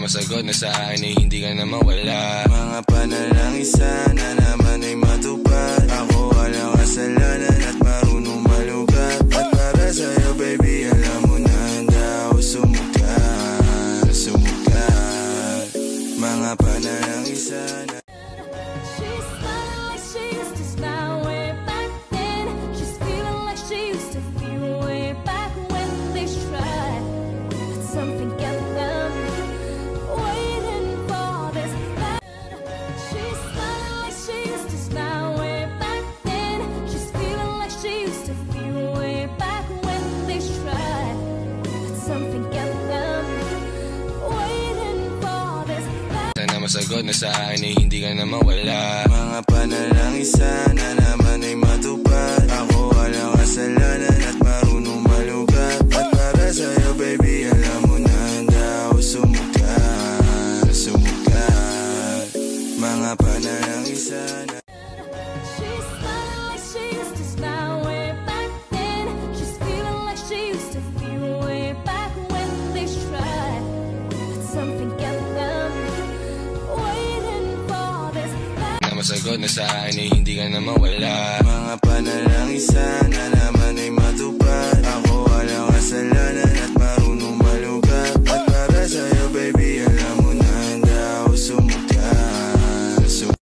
masagot na sa akin ay hindi ka na mawala. Mga panalangin sana naman ay matupad. Ako walang kasalanan at marunong malugat. At para sa'yo baby alam mo na handa ako sumukat. Mga panalangin sana. She's smiling like she used to smile way back then. She's feeling like she used to feel way back when they tried. But something kept them waiting for this night. She's smiling like she used to smile way back then. She's feeling like she used to feel way back when they tried. But something kept them waiting for this night. Sana masagot na sa akin ay hindi ka na mawala. Mga panalangin sana naman ay matupad. Ako walang kasalanan at marunong malugat. At para sa'yo baby alam mo na handa ako sumukat. Mga panalangin sana. She's smiling like she used to smile way back then. She's feeling like she used to feel way back when they tried. But something kept them waiting for this night. Na masagot na sa akin ay hindi ka na mawala. Mga panalangin sana naman